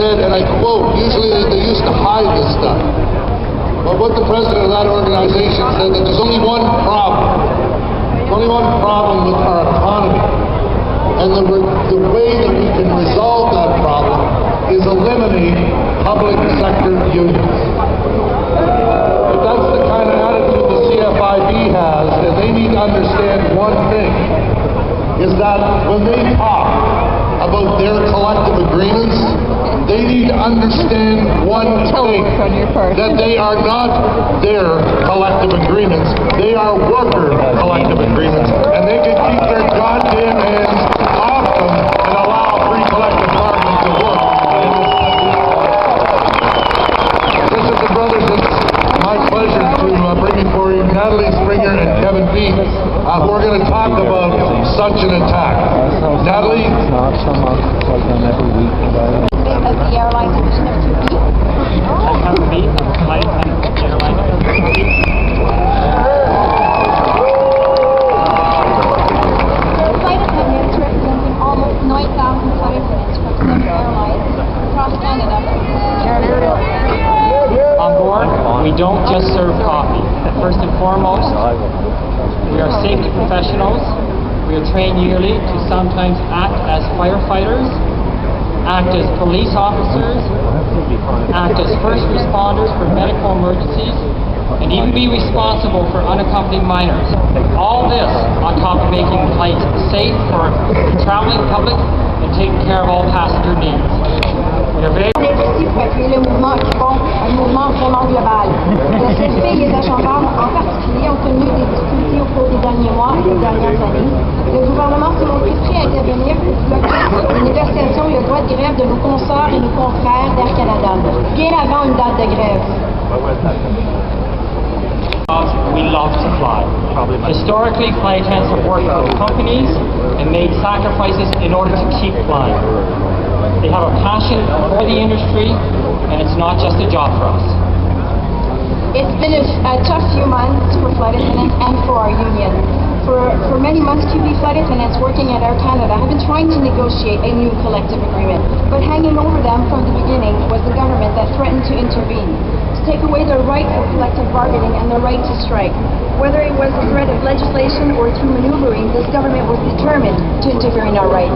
said, and I quote, usually they used to hide this stuff, but what the president of that organization said, that there's only one problem. There's only one problem with our economy. And the way that we can resolve that problem is eliminate public sector unions. But that's the kind of attitude the CFIB has, and they need to understand one thing, is that when they talk about their collective agreements, they need to understand one thing, that they are not their collective agreements, they are worker collective agreements, and they can keep their goddamn hands off them and allow free collective bargaining to work. Sisters and brothers, it's my pleasure to bring before you Natalie Springer and Kevin Bean, who are going to talk about such an attack. Natalie? Of the airline division of CUPE. Flight attendants representing almost 9,000 flight attendants from 7 airlines across Canada. On board, we don't just serve coffee. First and foremost, we are safety professionals. We are trained yearly to sometimes act as firefighters, act as police officers, act as first responders for medical emergencies, and even be responsible for unaccompanied minors. All this on top of making flights safe for the traveling public and taking care of all passenger needs. We are very On est ici pour appuyer le mouvement Occupy, un mouvement vraiment global. Le CFP et les agents d'armes en particulier ont connu des difficultés au cours des derniers mois et des dernières années. Le gouvernement s'est montré prêt à intervenir pour bloquer les négociations et le droit de grève de nos consorts et nos confrères d'Air Canada, bien avant une date de grève. We love to fly. Historically, flight attendants have worked for companies and made sacrifices in order to keep flying. They have a passion for the industry, and it's not just a job for us. It's been a tough few months for flight attendants and for our union. For many months, CUPE flight attendants working at Air Canada have been trying to negotiate a new collective agreement, but hanging over them from the beginning was the government that threatened to intervene, to take away their right for collective bargaining and their right to strike. Whether it was the threat of legislation or through maneuvering, this government was determined to interfere in our rights.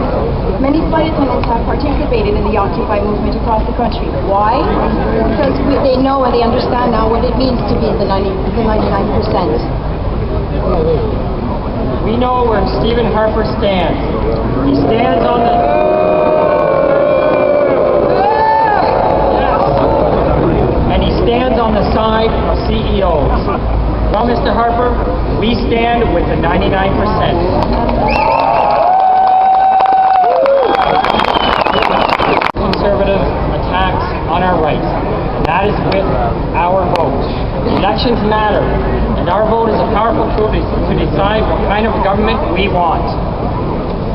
Many flight attendants have participated in the Occupy movement across the country. Why? Because they know and they understand now what it means to be the 99%. We know where Stephen Harper stands. He stands on the... And he stands on the side of CEOs. Well, Mr. Harper, we stand with the 99%. Conservative attacks on our rights. That is with our vote. Elections matter, and our vote is a powerful tool to decide what kind of government we want.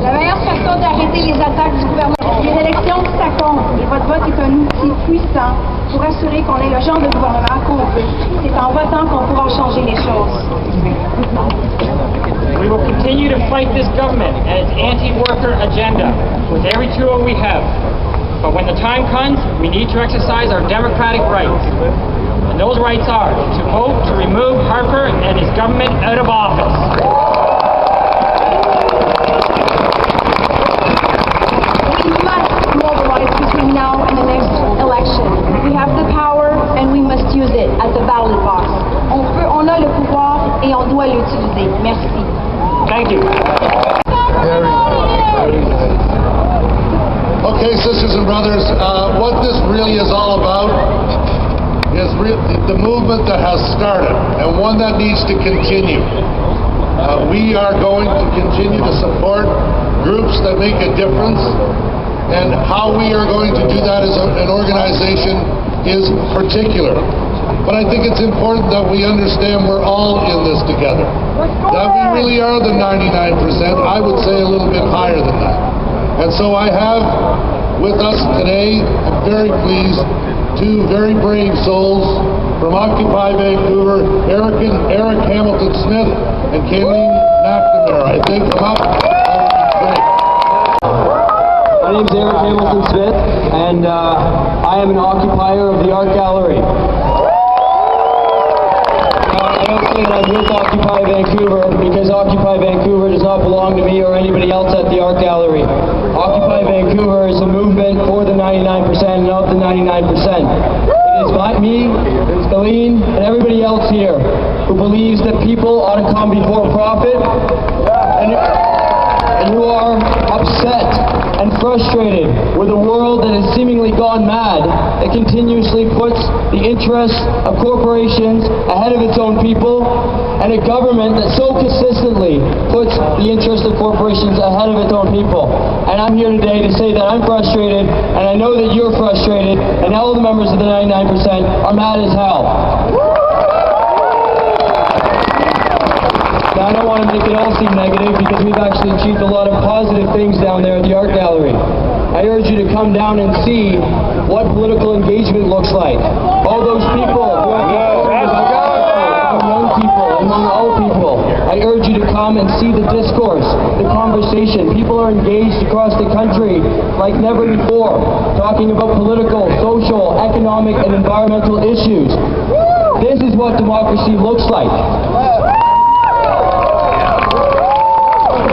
La meilleure façon d'arrêter les attaques du gouvernement, les élections, ça compte. Et votre vote est un outil puissant pour assurer qu'on ait le genre de gouvernement qu'on veut. C'est en votant qu'on pourra changer les choses. We will continue to fight this government and its anti-worker agenda with every tool we have. But when the time comes, we need to exercise our democratic rights. And those rights are to vote to remove Harper and his government out of office. We must mobilize between now and the next election. We have the power and we must use it at the ballot box. On a le pouvoir et on doit l'utiliser. Merci. Thank you. Okay, sisters and brothers, what this really is all about is the movement that has started and one that needs to continue. We are going to continue to support groups that make a difference, and how we are going to do that as an organization is particular. But I think it's important that we understand we're all in this together. That we really are the 99%, I would say a little bit higher than that. And so I have with us today, I'm very pleased, two very brave souls from Occupy Vancouver, Eric Hamilton Smith and Kayleen McNamara. I think come up. name's Eric Hamilton Smith, and I am an occupier of the Art Gallery. I don't say that I'm with Occupy Vancouver because Occupy Vancouver does not belong to me or anybody else at the Art Gallery. Occupy Vancouver is a movement for the 99% and of the 99%. It is me, Eileen, and everybody else here who believes that people ought to come before profit and who are upset and frustrated with a world that has seemingly gone mad, that continuously puts the interests of corporations ahead of its own people, and a government that so consistently puts the interests of corporations ahead of its own people. And I'm here today to say that I'm frustrated, and I know that you're frustrated, and all the members of the 99% are mad as hell. Now, I don't want to make it all seem negative because we've actually achieved a lot of positive things down there at the Art Gallery. I urge you to come down and see what political engagement looks like. All those people who are young people, among all people. I urge you to come and see the discourse, the conversation. People are engaged across the country like never before, talking about political, social, economic, and environmental issues. This is what democracy looks like.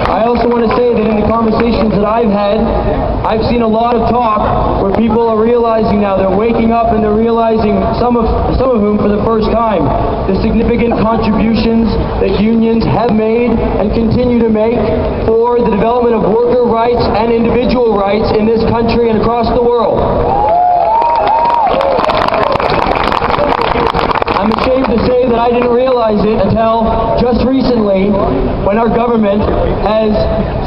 I also want to say that in the conversations that I've had, I've seen a lot of talk where people are realizing now, they're waking up and they're realizing, some of whom for the first time, the significant contributions that unions have made and continue to make for the development of worker rights and individual rights in this country and across the world. I'm ashamed to say that I didn't realize it until just recently when our government has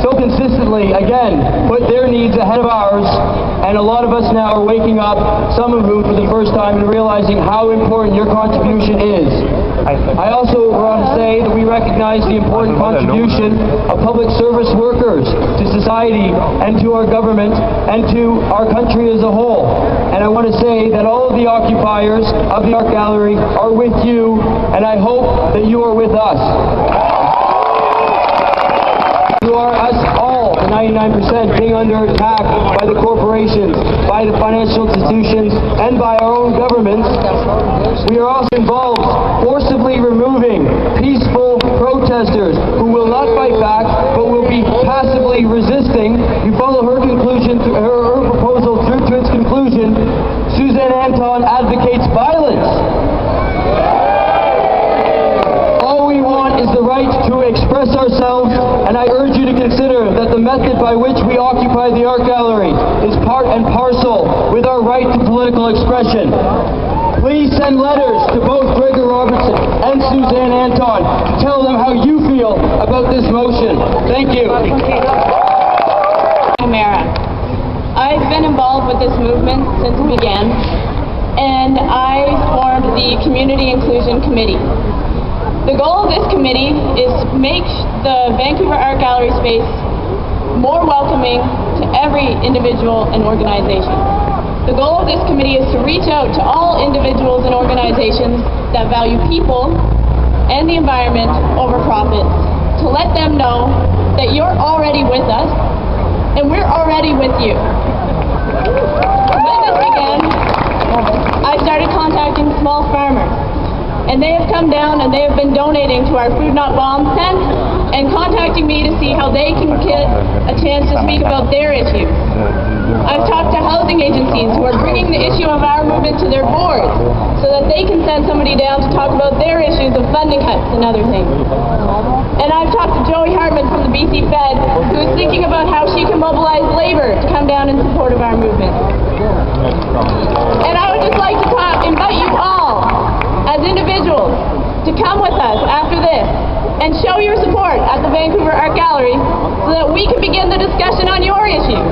so consistently, again, put their needs ahead of ours, and a lot of us now are waking up, some of whom for the first time, and realizing how important your contribution is. I also want to say that we recognize the important contribution of public service workers to society and to our government and to our country as a whole. And I want to say that all of the occupiers of the Art Gallery are with you, and I hope that you are with us. You are us all, the 99%, being under attack by the corporations, by the financial institutions, and by our own governments. We are also involved forcibly removing peaceful protesters who will not fight back, but will be passively resisting. You follow her conclusion, her proposal through to its conclusion. Susan Anton advocates violence. All we want is the right to express ourselves, and I urge you to consider that the method by which we occupy the Art Gallery is part and parcel with our right to political expression. Please send letters to both Gregor Robertson and Susan Anton to tell them how you feel about this motion. Thank you. I've been involved with this movement since it began, and I formed the Community Inclusion Committee. The goal of this committee is to make the Vancouver Art Gallery space more welcoming to every individual and organization. The goal of this committee is to reach out to all individuals and organizations that value people and the environment over profit, to let them know that you're already with us and we're already with you. When this began, I started contacting small farmers, and they have come down and they have been donating to our Food Not Bombs tent and contacting me to see how they can get a chance to speak about their issues. I've talked to housing agencies who are bringing the issue of our movement to their boards so that they can send somebody down to talk about their issues of funding cuts and other things. And I've talked to Joey Hartman from the BC Fed, who is thinking about how she can mobilize labor to come down in support of our movement. And I would just like to invite you all, as individuals, to come with us after this and show your support at the Vancouver Art Gallery so that we can begin the discussion on your issues.